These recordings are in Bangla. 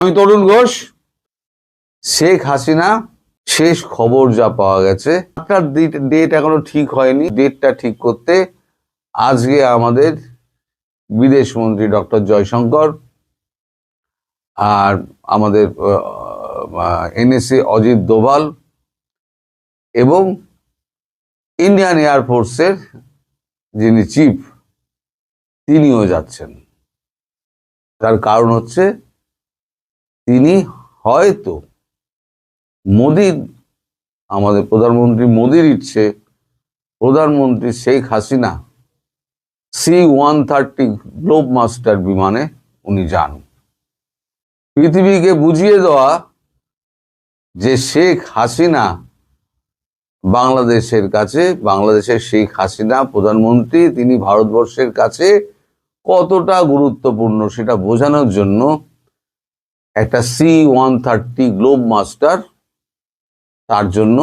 আমি তরুণ ঘোষ। শেখ হাসিনা শেষ খবর যা পাওয়া গেছে, তার ডেট এখনো ঠিক হয়নি। ডেটটা ঠিক করতে আজকে আমাদের বিদেশ মন্ত্রী ডক্টর জয়শঙ্কর আর আমাদের এনএসএ অজিত দোভাল এবং ইন্ডিয়ান এয়ারফোর্সের যিনি চিফ তিনিও যাচ্ছেন। তার কারণ হচ্ছে তিনি হয়তো মোদির, আমাদের প্রধানমন্ত্রী মোদির ইচ্ছে প্রধানমন্ত্রী Sheikh Hasina C-130 globe master বিমানে উনি যান, পৃথিবীকে বুঝিয়ে দেওয়া যে শেখ হাসিনা বাংলাদেশের কাছে, বাংলাদেশের শেখ হাসিনা প্রধানমন্ত্রী তিনি ভারতবর্ষের কাছে কতটা গুরুত্বপূর্ণ সেটা বোঝানোর জন্য একটা C-130 গ্লোব মাস্টার তার জন্য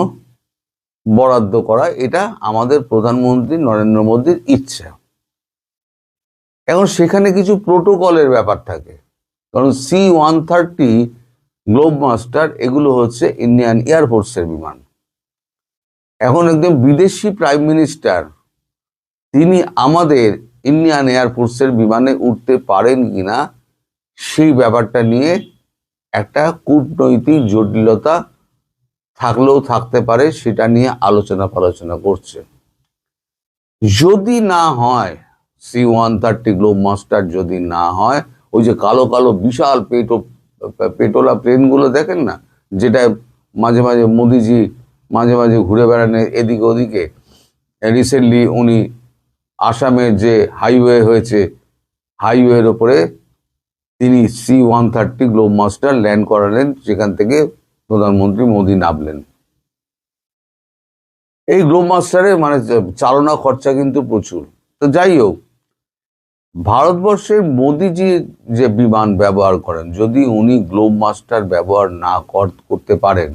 বরাদ্দ করা, এটা আমাদের প্রধানমন্ত্রী নরেন্দ্র মোদীর ইচ্ছা। এখন সেখানে কিছু প্রোটোকলের ব্যাপার থাকে, কারণ C-130 গ্লোব মাস্টার এগুলো হচ্ছে ইন্ডিয়ান এয়ারফোর্সের বিমান। এখন একদম বিদেশি প্রাইম মিনিস্টার তিনি আমাদের ইন্ডিয়ান এয়ারফোর্সের বিমানে উঠতে পারেন কিনা সেই ব্যাপারটা নিয়ে একটা কূটনৈতিক জটিলতা থাকলেও থাকতে পারে, সেটা নিয়ে আলোচনা করছে। যদি না হয় C-130 গ্লোব মাস্টার, যদি না হয় ওই যে কালো কালো বিশাল পেটোলা প্লেনগুলো দেখেন না, যেটা মাঝে মাঝে মোদিজি মাঝে মাঝে ঘুরে বেড়ান এদিকে ওদিকে। রিসেন্টলি উনি আসামের যে হাইওয়ে হয়েছে, হাইওয়ের ওপরে তিনি C-130 গ্লোব মাস্টার ল্যান্ড করালেন, সেখান থেকে প্রধানমন্ত্রী মোদি নামলেন। এই গ্লোব মাস্টারের মানে চালনা খরচা কিন্তু প্রচুর। তো যাই হোক, ভারতবর্ষের মোদিজি যে বিমান ব্যবহার করেন, যদি উনি গ্লোব মাস্টার ব্যবহার না করতে পারেন,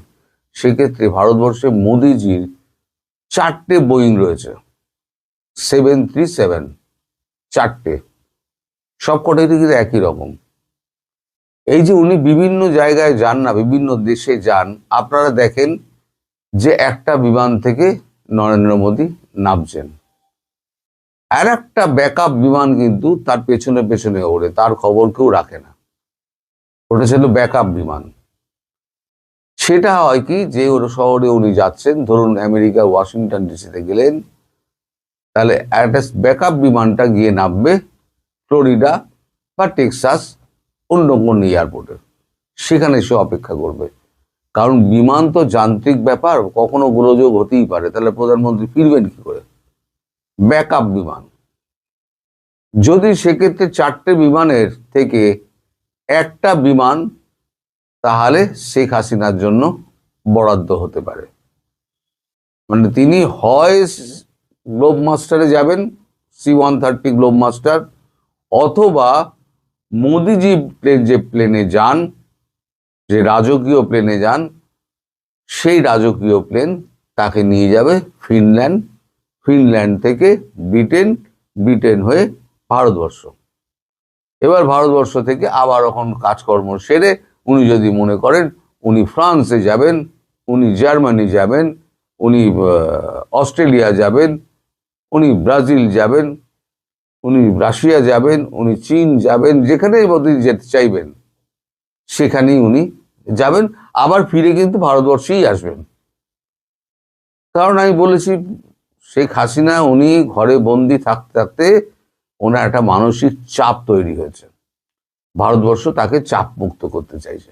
সেক্ষেত্রে ভারতবর্ষে মোদিজির 4টে বোয়িং রয়েছে 737, 4টে, সবকটাই কিন্তু একই রকম। এই যে উনি বিভিন্ন জায়গায় যান না, বিভিন্ন দেশে যান, আপনারা দেখেন যে একটা বিমান থেকে নরেন্দ্র মোদী নামছেন, আর একটা ব্যাকআপ বিমান কিন্তু তার পেছনে পেছনে ওড়ে, তার খবর কেউ রাখে না। ওটা ছিল ব্যাকআপ বিমান। সেটা হয় কি, যে ওর শহরে উনি যাচ্ছেন, ধরুন আমেরিকা ওয়াশিংটন ডিসিতে গেলেন, তাহলে একটা ব্যাকআপ বিমানটা গিয়ে নামবে ফ্লোরিডা বা টেক্সাস অন্য কোন এয়ারপোর্টে, সেখানে সে অপেক্ষা করবে। কারণ বিমান তো যান্ত্রিক ব্যাপার, কখনো গোলযোগ হতেই পারে, তাহলে প্রধানমন্ত্রী ফিরবেন কি করে? ব্যাকআপ বিমান। যদি সেক্ষেত্রে 4টে বিমানের থেকে একটা বিমান তাহলে শেখ হাসিনার জন্য বরাদ্দ হতে পারে, মানে তিনি হয় গ্লোব মাস্টারে যাবেন, C-130 গ্লোব মাস্টার, অথবা মোদিজি যে প্লেনে যান, যে রাজকীয় প্লেনে যান, সেই রাজকীয় প্লেন তাকে নিয়ে যাবে ফিনল্যান্ড, ফিনল্যান্ড থেকে ব্রিটেন হয়ে ভারতবর্ষ। এবার ভারতবর্ষ থেকে আবার এখন কাজকর্ম সেরে উনি যদি মনে করেন উনি ফ্রান্সে যাবেন, উনি জার্মানি যাবেন, উনি অস্ট্রেলিয়া যাবেন, উনি ব্রাজিল যাবেন, উনি রাশিয়া যাবেন, উনি চীন যাবেন, যেখানে মোদী যেতে চাইবেন সেখানেই উনি যাবেন, আবার ফিরে কিন্তু ভারতবর্ষেই আসবেন। কারণ আমি বলেছি, শেখ হাসিনা উনি ঘরে বন্দি থাকতে থাকতে ওনার একটা মানসিক চাপ তৈরি হয়েছে, ভারতবর্ষ তাকে চাপ মুক্ত করতে চাইছে।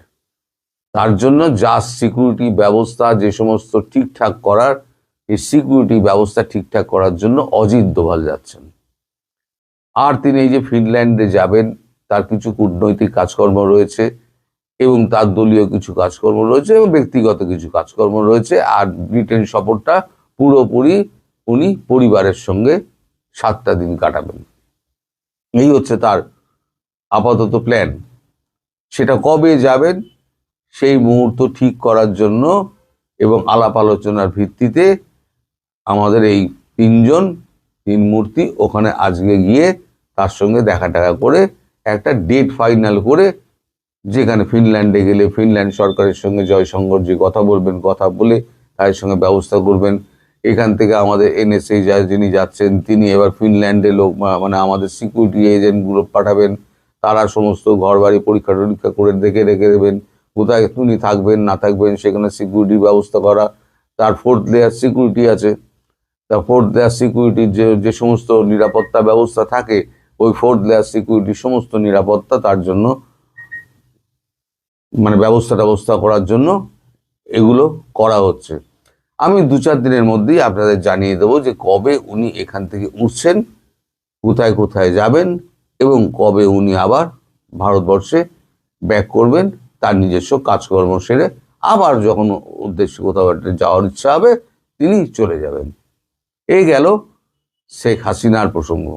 তার জন্য যা সিকিউরিটি ব্যবস্থা যে সমস্ত ঠিকঠাক করার, এই সিকিউরিটি ব্যবস্থা ঠিকঠাক করার জন্য অজিত দোভাল যাচ্ছেন। আর তিনি এই যে ফিনল্যান্ডে যাবেন, তার কিছু কূটনৈতিক কাজকর্ম রয়েছে এবং তার দলীয় কিছু কাজকর্ম রয়েছে এবং ব্যক্তিগত কিছু কাজকর্ম রয়েছে। আর ব্রিটেন সফরটা পুরোপুরি উনি পরিবারের সঙ্গে 7টা দিন কাটাবেন, এই হচ্ছে তার আপাতত প্ল্যান। সেটা কবে যাবেন সেই মুহূর্ত ঠিক করার জন্য এবং আলাপ আলোচনার ভিত্তিতে আমাদের এই তিন মূর্তি ওখানে আজকে গিয়ে তার সঙ্গে দেখা করে একটা ডেট ফাইনাল করে যেখানে ফিনল্যান্ডে গেলে ফিনল্যান্ড সরকারের সঙ্গে জয়শঙ্করজি কথা বলবেন, কথা বলে তাদের সঙ্গে ব্যবস্থা করবেন। এখান থেকে আমাদের এনএসএ যিনি যাচ্ছেন তিনি এবার ফিনল্যান্ডে লোক মানে আমাদের সিকিউরিটি এজেন্টগুলো পাঠাবেন, তারা সমস্ত ঘর বাড়ি পরীক্ষা টরীক্ষা করে দেখে রেখে দেবেন, কোথায় উনি থাকবেন না থাকবেন সেখানে সিকিউরিটির ব্যবস্থা করা। তার 4th লেয়ার সিকিউরিটি আছে, তা 4th লেয়ার সিকিউরিটির যে সমস্ত নিরাপত্তা ব্যবস্থা থাকে ওই 4th লেয়ার সিকিউরিটির সমস্ত নিরাপত্তা তার জন্য মানে ব্যবস্থা করার জন্য এগুলো করা হচ্ছে। আমি 2-4 দিনের মধ্যেই আপনাদের জানিয়ে দেবো যে কবে উনি এখান থেকে উঠছেন, কোথায় কোথায় যাবেন এবং কবে উনি আবার ভারতবর্ষে ব্যাক করবেন তার নিজস্ব কাজকর্ম সেরে, আবার যখন উদ্দেশ্যে কোথাও একটা যাওয়ার ইচ্ছা হবে তিনি চলে যাবেন। এই গেল শেখ হাসিনার প্রসঙ্গ।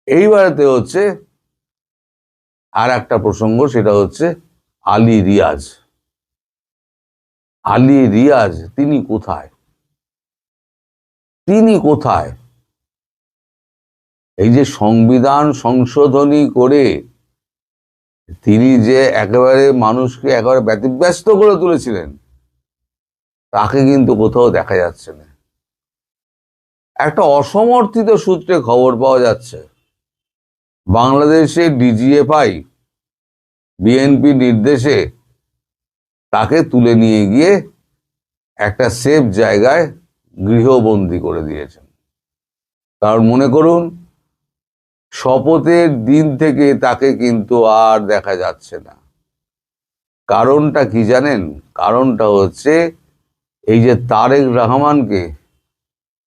এইবারেতে হচ্ছে আর একটা প্রসঙ্গ, সেটা হচ্ছে আলী রিয়াজ। আলী রিয়াজ তিনি কোথায়? এই যে সংবিধান সংশোধনী করে তিনি যে একেবারে মানুষকে একেবারে ব্যতিব্যস্ত করে তুলেছিলেন, তাকে কিন্তু কোথাও দেখা যাচ্ছে না। একটা অসমর্থিত সূত্রে খবর পাওয়া যাচ্ছে বাংলাদেশে ডিজিএফআই বিএনপি নির্দেশে তাকে তুলে নিয়ে গিয়ে একটা সেফ জায়গায় গৃহবন্দী করে দিয়েছেন। কারণ মনে করুন শপথের দিন থেকে তাকে কিন্তু আর দেখা যাচ্ছে না। কারণটা কি জানেন? কারণটা হচ্ছে এই যে তারেক রহমানকে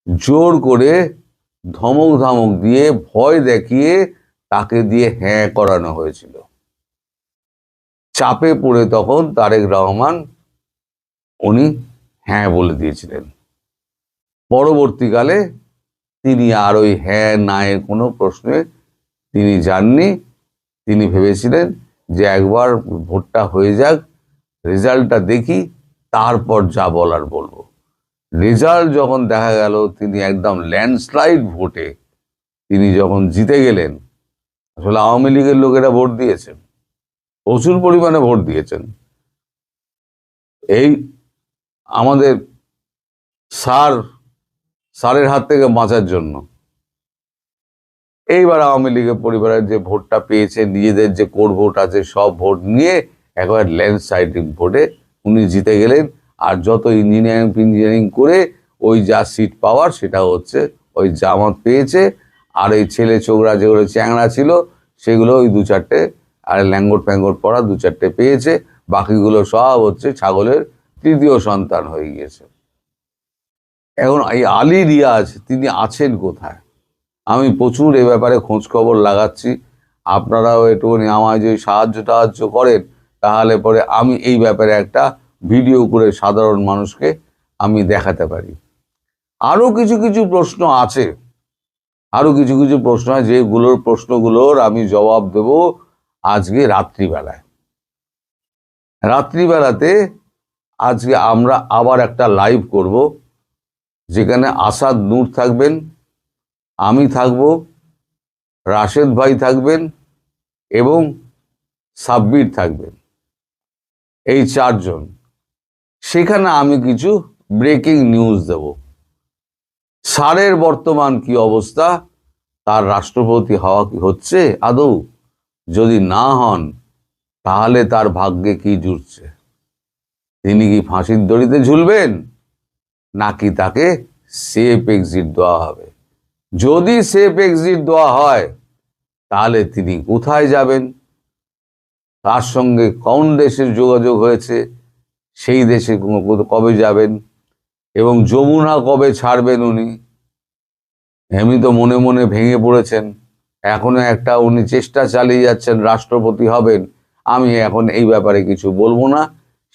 জোর করে ধমক দিয়ে ভয় দেখিয়ে তাকে দিয়ে হ্যাঁ করানো হয়েছিল। চাপে পড়ে তখন তারেক রহমান উনি হ্যাঁ বলে দিয়েছিলেন। পরবর্তীকালে তিনি আর ওই হ্যাঁ না এর কোনো প্রশ্নে তিনি যাননি। তিনি ভেবেছিলেন যে একবার ভোটটা হয়ে যাক, রেজাল্টটা দেখি, তারপর যা বলার বলবো। রেজাল্ট যখন দেখা গেল তিনি একদম ল্যান্ডস্লাইড ভোটে তিনি যখন জিতে গেলেন, আসলে আওয়ামী লীগের লোকেরা ভোট দিয়েছেন, প্রচুর পরিমাণে ভোট দিয়েছেন। এই আমাদের সারের হাত থেকে বাঁচার জন্য এইবার আওয়ামী লীগের পরিবারের যে ভোটটা পেয়েছে, নিজেদের যে কোর ভোট আছে সব ভোট নিয়ে একবার ল্যান্ডস্লাইডিং ভোটে উনি জিতে গেলেন। আর যত ইঞ্জিনিয়ারিং করে ওই যা সিট পাওয়ার সেটা হচ্ছে ওই জামাত পেয়েছে, আর এই ছেলে ছোকরা যেগুলো চ্যাংড়া ছিল সেগুলো ওই 2-4টে আর ল্যাঙ্গট ফ্যাঙ্গট পড়া 2-4টে পেয়েছে, বাকিগুলো সব হচ্ছে ছাগলের 3য় সন্তান হয়ে গিয়েছে। এখন এই আলী রিয়াজ তিনি আছেন কোথায়? আমি প্রচুর এ ব্যাপারে খোঁজ খবর লাগাচ্ছি, আপনারাও একটুখানি আমায় যদি সাহায্য করেন তাহলে পরে আমি এই ব্যাপারে একটা ভিডিও করে সাধারণ মানুষকে আমি দেখাতে পারি। আরো কিছু কিছু প্রশ্ন আছে, যেগুলোর প্রশ্নগুলোর আমি জবাব দেব আজকে রাত্রিবেলাতে আজকে আমরা আবার একটা লাইভ করব, যেখানে আসাদ নূর থাকবেন, আমি থাকব, রাশেদ ভাই থাকবেন এবং সাব্বির থাকবেন, এই 4 জন। সেখানে আমি কিছু ব্রেকিং নিউজ দেব। সারের বর্তমান কি অবস্থা, তার রাষ্ট্রপতি হওয়া কি হচ্ছে আদৌ? যদি না হন তাহলে তার ভাগ্যে কি জুটছে? তিনি কি ফাঁসির দড়িতে ঝুলবেন নাকি তাকে সেফ এক্সিট দেওয়া হবে? যদি সেফ এক্সিট দেওয়া হয় তাহলে তিনি কোথায় যাবেন, তার সঙ্গে কোন দেশের যোগাযোগ হয়েছে, সেই দেশে কবে যাবেন এবং যমুনা কবে ছাড়বেন উনি? এমনি তো মনে মনে ভেঙে পড়েছেন, এখনো একটা উনি চেষ্টা চালিয়ে যাচ্ছেন রাষ্ট্রপতি হবেন। আমি এখন এই ব্যাপারে কিছু বলবো না,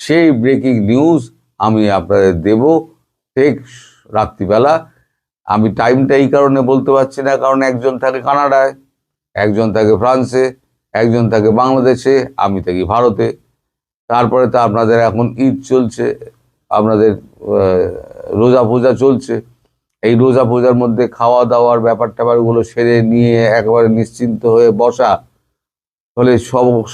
সেই ব্রেকিং নিউজ আমি আপনাদের দেব ঠিক রাত্রিবেলা। আমি টাইমটা এই কারণে বলতে পারছি না, কারণ একজন থাকে কানাডায়, একজন থাকে ফ্রান্সে, একজন থাকে বাংলাদেশে, আমি থাকি ভারতে। তারপরে তো আপনাদের এখন ঈদ চলছে, আপনাদের রোজা পূজা চলছে। এই রোজা পূজার মধ্যে খাওয়া দাওয়ার ব্যাপারগুলো সেরে নিয়ে একেবারে নিশ্চিন্ত হয়ে বসা ফলে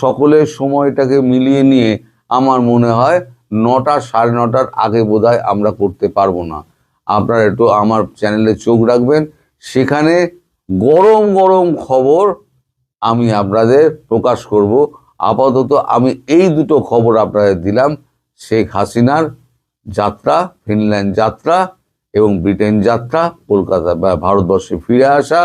সকলের সময়টাকে মিলিয়ে নিয়ে আমার মনে হয় 9টা 9:30টার আগে বোধহয় আমরা করতে পারবো না। আপনারা একটু আমার চ্যানেলে চোখ রাখবেন, সেখানে গরম গরম খবর আমি আপনাদের প্রকাশ করব। আপাতত আমি এই দুটো খবর আপনাদের দিলাম, শেখ হাসিনার যাত্রা, ফিনল্যান্ড যাত্রা এবং ব্রিটেন যাত্রা, কলকাতা বা ভারতবর্ষে ফিরে আসা,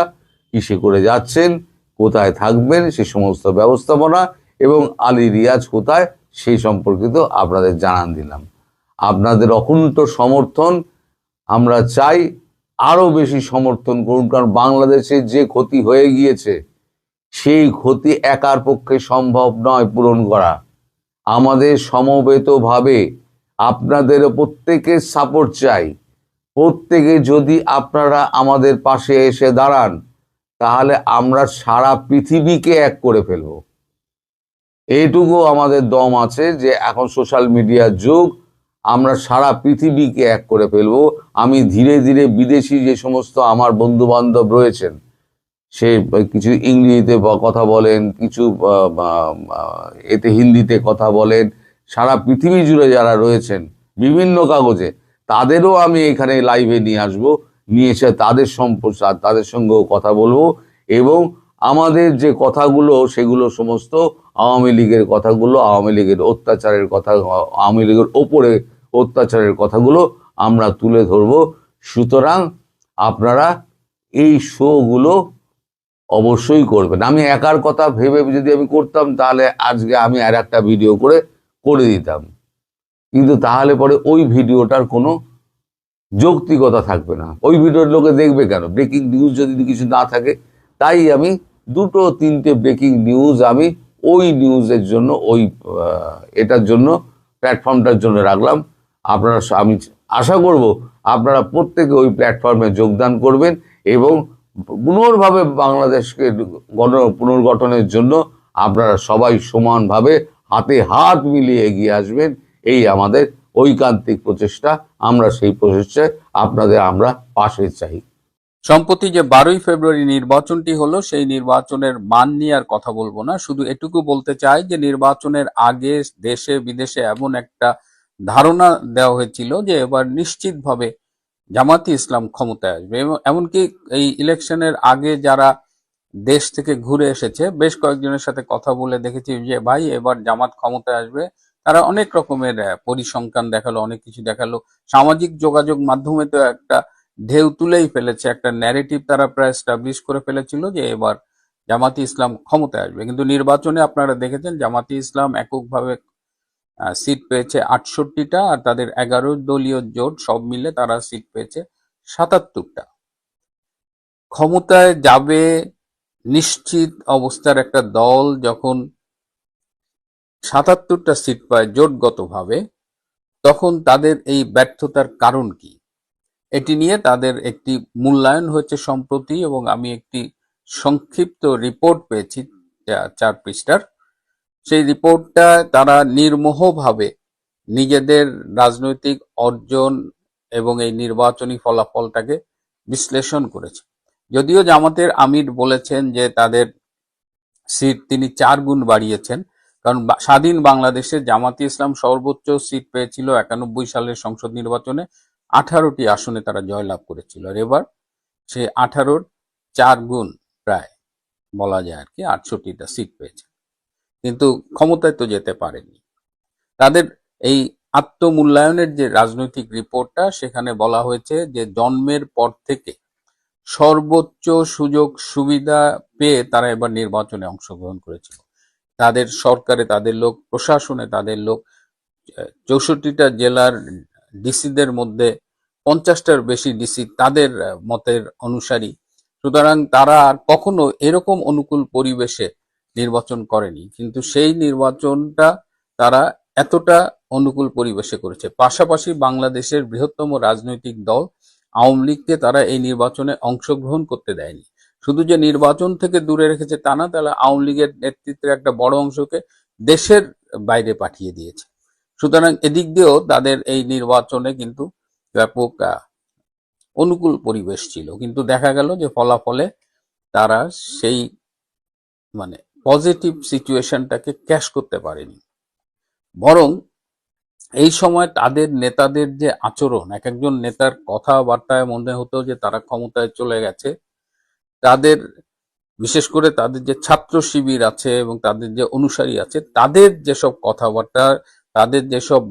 কিসে করে যাচ্ছেন, কোথায় থাকবেন সে সমস্ত ব্যবস্থাপনা, এবং আলী রিয়াজ কোথায় সেই সম্পর্কিত আপনাদের জানান দিলাম। আপনাদের অকুণ্ঠ সমর্থন আমরা চাই, আরো বেশি সমর্থন করুন, কারণ বাংলাদেশে যে ক্ষতি হয়ে গিয়েছে সেই ক্ষতি একার পক্ষে সম্ভব নয় পূরণ করা। আমাদের সমবেতভাবে আপনাদের প্রত্যেকের সাপোর্ট চাই। প্রত্যেকে যদি আপনারা আমাদের পাশে এসে দাঁড়ান, তাহলে আমরা সারা পৃথিবীকে এক করে ফেলব। এইটুকু আমাদের দম আছে যে এখন সোশ্যাল মিডিয়ার যুগ, আমরা সারা পৃথিবীকে এক করে ফেলব। আমি ধীরে ধীরে বিদেশি যে সমস্ত আমার বন্ধু বান্ধব রয়েছেন, সে কিছু ইংরেজিতে কথা বলেন, কিছু এতে হিন্দিতে কথা বলেন, সারা পৃথিবী জুড়ে যারা রয়েছেন বিভিন্ন কাগজে, তাদেরও আমি এখানে লাইভে নিয়ে আসব, নিয়ে এসে তাদের সঙ্গেও কথা বলবো, এবং আমাদের যে কথাগুলো সেগুলো সমস্ত আওয়ামী লীগের কথাগুলো, আওয়ামী লীগের অত্যাচারের কথা, আওয়ামী লীগের ওপরে অত্যাচারের কথাগুলো আমরা তুলে ধরব। সুতরাং আপনারা এই শোগুলো অবশ্যই করবেন। আমি একার কথা ভেবে যদি আমি করতাম, তাহলে আজকে আমি আর একটা ভিডিও করে দিতাম, কিন্তু তাহলে পরে ওই ভিডিওটার কোনো যৌক্তিকতা থাকবে না। ওই ভিডিওর লোকে দেখবে কেন? ব্রেকিং নিউজ যদি কিছু না থাকে, তাই আমি 2-3টে ব্রেকিং নিউজ আমি ওই নিউজের জন্য, ওই এটার জন্য, প্ল্যাটফর্মটার জন্য রাখলাম। আমি আশা করব আপনারা প্রত্যেকে ওই প্ল্যাটফর্মে যোগদান করবেন এবং পুনর্ভাবে বাংলাদেশকে পুনর্গঠনের জন্য আপনারা সবাই সমানভাবে হাতে হাত মিলিয়ে এগিয়ে আসবেন। এই আমাদের ঐকান্তিক প্রচেষ্টা, আমরা সেই প্রচেষ্টায় আমরা পাশে চাই। সম্প্রতি যে 12ই ফেব্রুয়ারি নির্বাচনটি হলো, সেই নির্বাচনের মান নিয়ে আর কথা বলবো না, শুধু এটুকু বলতে চাই যে নির্বাচনের আগে দেশে বিদেশে এমন একটা ধারণা দেওয়া হয়েছিল যে এবার নিশ্চিতভাবে জামাতি ইসলাম ক্ষমতায় আসবে, এবং এমনকি এই ইলেকশনের আগে যারা দেশ থেকে ঘুরে এসেছে, বেশ কয়েকজনের সাথে কথা বলে দেখেছি যে ভাই এবার জামাত ক্ষমতায় আসবে। তারা অনেক রকমের পরিসংখ্যান দেখালো, অনেক কিছু দেখালো, সামাজিক যোগাযোগ মাধ্যমে তো একটা ঢেউ তুলেই ফেলেছে, একটা ন্যারেটিভ তারা প্রায় এস্টাবলিশ করে ফেলেছিল যে এবার জামাতি ইসলাম ক্ষমতায় আসবে। কিন্তু নির্বাচনে আপনারা দেখেছেন জামাতি ইসলাম এককভাবে সিট পেয়েছে 68টা, আর তাদের 11 দলীয় জোট সব মিলে তারা সিট পেয়েছে 77টা। ক্ষমতায় যাবে নিশ্চিত অবস্থার একটা দল যখন 77টা সিট পায় জোটগতভাবে, তখন তাদের এই ব্যর্থতার কারণ কি, এটি নিয়ে তাদের একটি মূল্যায়ন হয়েছে সম্প্রতি, এবং আমি একটি সংক্ষিপ্ত রিপোর্ট পেয়েছি 4 পৃষ্ঠার। সেই রিপোর্টটা তারা নির্মোহভাবে নিজেদের রাজনৈতিক অর্জন এবং এই নির্বাচনী ফলাফলটাকে বিশ্লেষণ করেছে। যদিও জামাতের আমির বলেছেন যে তাদের সিট তিনি 4 গুণ বাড়িয়েছেন, কারণ স্বাধীন বাংলাদেশে জামাতি ইসলাম সর্বোচ্চ সিট পেয়েছিল 91 সালের সংসদ নির্বাচনে, 18টি আসনে তারা জয়লাভ করেছিল, আর এবার সে 18-র 4 গুণ প্রায় বলা যায় আর কি, 68টা সিট পেয়েছে, কিন্তু ক্ষমতায় তো যেতে পারেনি। তাদের এই আত্মমূল্যায়নের যে রাজনৈতিক রিপোর্টটা, সেখানে বলা হয়েছে যে জন্মের পর থেকে সর্বোচ্চ সুযোগ সুবিধা পেয়ে তারা এবার নির্বাচনে অংশগ্রহণ করেছিল। তাদের সরকারে তাদের লোক, প্রশাসনে তাদের লোক, 64টা জেলার ডিসিদের মধ্যে 50টার বেশি ডিসি তাদের মতের অনুসারী। সুতরাং তারা আর কখনো এরকম অনুকূল পরিবেশে নির্বাচন করেনি, কিন্তু সেই নির্বাচনটা তারা এতটা অনুকূল পরিবেশে করেছে। পাশাপাশি বাংলাদেশের বৃহত্তম রাজনৈতিক দল আওয়ামী লীগকে তারা এই নির্বাচনে অংশগ্রহণ করতে দেয়নি। শুধু যে নির্বাচন থেকে দূরে রেখেছে তা না, তাহলে আওয়ামী লীগের নেতৃত্বের একটা বড় অংশকে দেশের বাইরে পাঠিয়ে দিয়েছে। সুতরাং এদিক দিয়েও তাদের এই নির্বাচনে কিন্তু ব্যাপক অনুকূল পরিবেশ ছিল, কিন্তু দেখা গেল যে ফলাফলে তারা সেই পজিটিভ সিচুয়েশনটাকে ক্যাশ করতে পারেনি, বরং এই সময় তাদের নেতাদের যে আচরণ, এক একজন নেতার কথাবার্তায় মনে হতো যে তারা ক্ষমতায় চলে গেছে। তাদের, বিশেষ করে তাদের যে ছাত্র শিবির আছে এবং তাদের যে অনুসারী আছে, তাদের যেসব কথাবার্তা, তাদের যেসব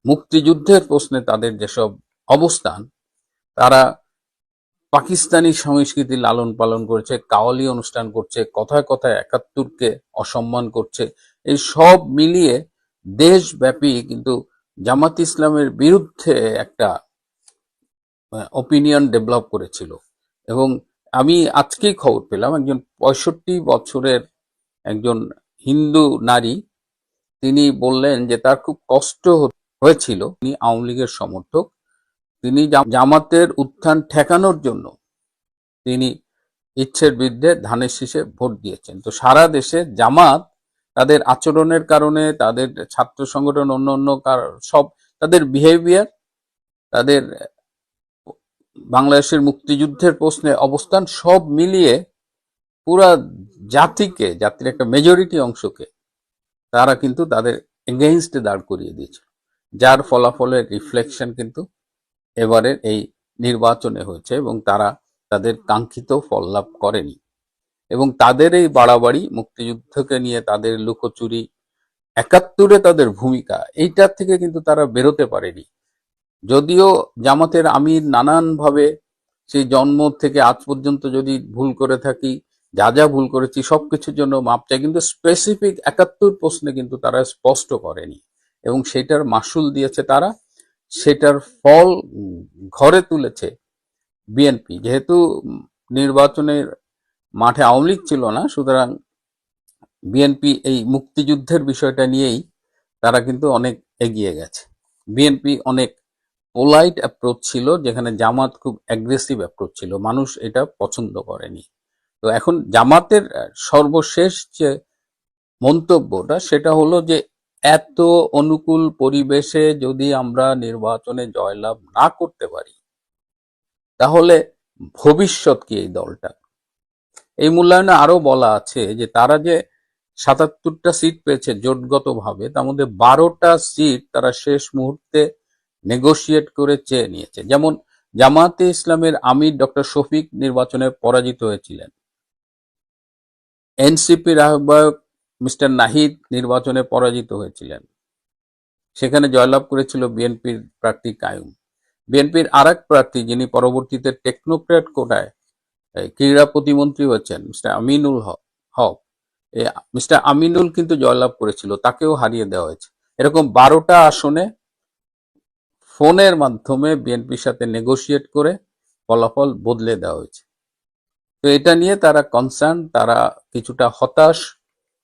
মুক্তিযুদ্ধের প্রশ্নে তাদের যেসব অবস্থান, তারা পাকিস্তানি সংস্কৃতি লালন পালন করেছে, কাওয়ালি অনুষ্ঠান করছে, কথায় কথায় একাত্তরকে অসম্মান করছে, এই সব মিলিয়ে দেশব্যাপী কিন্তু জামাত ইসলামের বিরুদ্ধে একটা অপিনিয়ন ডেভেলপ করেছিল। এবং আমি আজকেই খবর পেলাম, একজন 65 বছরের একজন হিন্দু নারী, তিনি বললেন যে তার খুব কষ্ট হয়েছিল। তিনি আওয়ামী লীগের সমর্থক, তিনি জামাতের উত্থান ঠেকানোর জন্য তিনি ইচ্ছের বিরুদ্ধে ধানের শীষে ভোট দিয়েছেন। তো সারা দেশে জামাত তাদের আচরণের কারণে, তাদের ছাত্র সংগঠন, অন্য অন্য সব তাদের বিহেভিয়ার, তাদের বাংলাদেশের মুক্তিযুদ্ধের প্রশ্নে অবস্থান, সব মিলিয়ে পুরা জাতির একটা মেজরিটি অংশকে তারা কিন্তু তাদের এগেইনস্টে দাঁড় করিয়ে দিয়েছিল, যার ফলাফলের রিফ্লেকশন কিন্তু এবারের এই নির্বাচনে হয়েছে এবং তারা তাদের কাঙ্ক্ষিত ফল লাভ করেনি। এবং তাদের এই বাড়াবাড়ি, মুক্তিযুদ্ধকে নিয়ে তাদের লুকোচুরি, একাত্তরে তাদের ভূমিকা, এইটার থেকে কিন্তু তারা বেরোতে পারেনি। যদিও জামাতের আমির নানানভাবে সেই জন্ম থেকে আজ পর্যন্ত যদি ভুল করে থাকি, যা যা ভুল করেছি সবকিছুর জন্য মাপ চাই, কিন্তু স্পেসিফিক 71 প্রশ্নে কিন্তু তারা স্পষ্ট করেনি এবং সেটার মাসুল দিয়েছে তারা, সেটার ফল ঘরে তুলেছে বিএনপি। যেহেতু নির্বাচনের মাঠে আওয়ামী লীগ ছিল না, সুতরাং বিএনপি এই মুক্তিযুদ্ধের বিষয়টা নিয়েই তারা কিন্তু অনেক এগিয়ে গেছে। বিএনপি অনেক পোলাইট অ্যাপ্রোচ ছিল, যেখানে জামাত খুব অ্যাগ্রেসিভ অ্যাপ্রোচ ছিল, মানুষ এটা পছন্দ করেনি। তো এখন জামাতের সর্বশেষ যে মন্তব্যটা, সেটা হলো যে এত অনুকূল পরিবেশে যদি আমরা নির্বাচনে জয়লাভ না করতে পারি, তাহলে ভবিষ্যৎ কি এই দলটা? এই মূল্যায়নে আরো বলা আছে যে তারা যে 77টা সিট পেয়েছে জোটগতভাবে, তার মধ্যে 12টা সিট তারা শেষ মুহূর্তে নেগোশিয়েট করে চেয়ে নিয়েছে। যেমন জামায়াতে ইসলামের আমির ডক্টর শফিক নির্বাচনে পরাজিত হয়েছিলেন, এনসিপির আহ্বায়ক মিস্টার নাহিদ নির্বাচনে পরাজিত হয়েছিলেন, সেখানে জয়লাভ করেছিল বিএনপির প্রার্থী কায়ুম। বিএনপির আরেক প্রার্থী, যিনি পরবর্তীতে টেকনোক্র্যাট কোটায় ক্রীড়া প্রতিমন্ত্রী হয়েছেন, মিস্টার আমিনুল হক, মিস্টার আমিনুল কিন্তু জয়লাভ করেছিল, তাকেও হারিয়ে দেওয়া হয়েছে। এরকম 12টা আসনে ফোনের মাধ্যমে বিএনপির সাথে নেগোশিয়েট করে ফলাফল বদলে দেওয়া হয়েছে। তো এটা নিয়ে তারা কনসার্ন, তারা কিছুটা হতাশ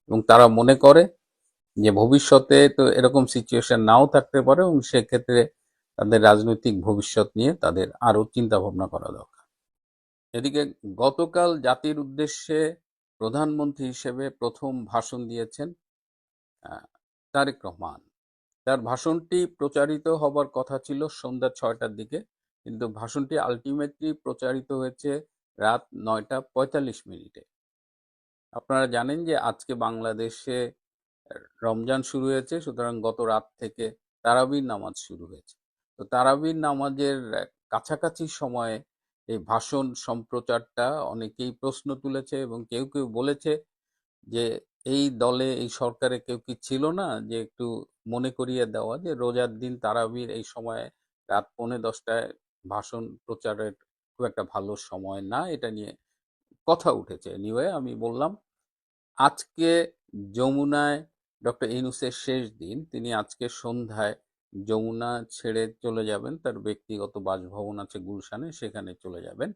এবং তারা মনে করে যে ভবিষ্যতে তো এরকম সিচুয়েশন নাও থাকতে পারে এবং সেক্ষেত্রে তাদের রাজনৈতিক ভবিষ্যৎ নিয়ে তাদের আরো চিন্তা ভাবনা করা দরকার। এদিকে গতকাল জাতির উদ্দেশ্যে প্রধানমন্ত্রী হিসেবে প্রথম ভাষণ দিয়েছেন তারেক রহমান। তার ভাষণটি প্রচারিত হবার কথা ছিল সন্ধ্যা 6টার দিকে, কিন্তু ভাষণটি আলটিমেটলি প্রচারিত হয়েছে রাত 9টা 45 মিনিটে। আপনারা জানেন যে আজকে বাংলাদেশে রমজান শুরু হয়েছে, সুতরাং গত রাত থেকে তারাবির নামাজ শুরু হয়েছে। তো তারাবির নামাজের কাছাকাছি সময়ে এই ভাষণ সম্প্রচারটা অনেকেই প্রশ্ন তুলেছে এবং কেউ কেউ বলেছে যে এই দলে, এই সরকারে কেউ কি ছিল না যে একটু মনে করিয়ে দেওয়া যে রোজার দিন তারাবির এই সময়ে রাত 9:45টায় ভাষণ প্রচারের খুব একটা ভালো সময় না, এটা নিয়ে কথা উঠেছে। এনিওয়ে, আমি বললাম আজকে যমুনায় ডক্টর ইউনূসের শেষ দিন, তিনি আজকে সন্ধ্যায় যমুনা ছেড়ে চলে যাবেন, তার ব্যক্তিগত বাসভবন আছে গুলশানে, সেখানে চলে যাবেন।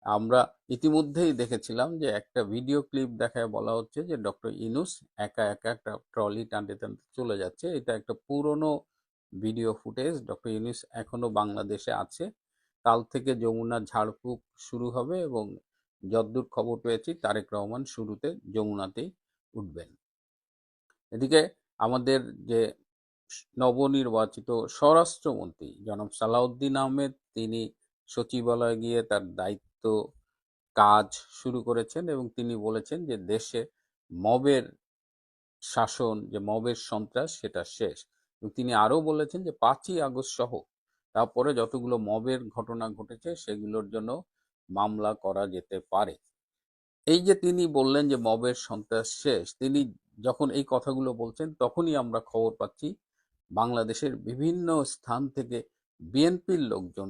আমরা ইতিমধ্যেই দেখেছিলাম যে একটা ভিডিও ক্লিপ দেখায় বলা হচ্ছে যে ডক্টর ইউনূস একা একা একটা ট্রলি টানতে টানতে চলে যাচ্ছে। এটা একটা পুরনো ভিডিও ফুটেজ। ডক্টর ইউনূস এখনো বাংলাদেশে আছে। কাল থেকে যমুনা ঝাড়ফুঁক শুরু হবে এবং যতদূর খবর পেয়েছি তারেক রহমান শুরুতে যমুনাতেই উঠবেন। এদিকে আমাদের যে নবনির্বাচিত স্বরাষ্ট্রমন্ত্রী জনাব সালাউদ্দিন আহমেদ, তিনি সচিবালয়ে গিয়ে তার দায়িত্ব কাজ শুরু করেছেন এবং তিনি বলেছেন যে দেশে মবের শাসন, যে মবের সন্ত্রাস, সেটা শেষ। এবং তিনি আরো বলেছেন যে 5ই আগস্ট সহ তারপরে যতগুলো মবের ঘটনা ঘটেছে সেগুলোর জন্য মামলা করা যেতে পারে। এই যে তিনি বললেন যে মবের সন্ত্রাস শেষ, তিনি যখন এই কথাগুলো বলছেন তখনই আমরা খবর পাচ্ছি বাংলাদেশের বিভিন্ন স্থান থেকে বিএনপির লোকজন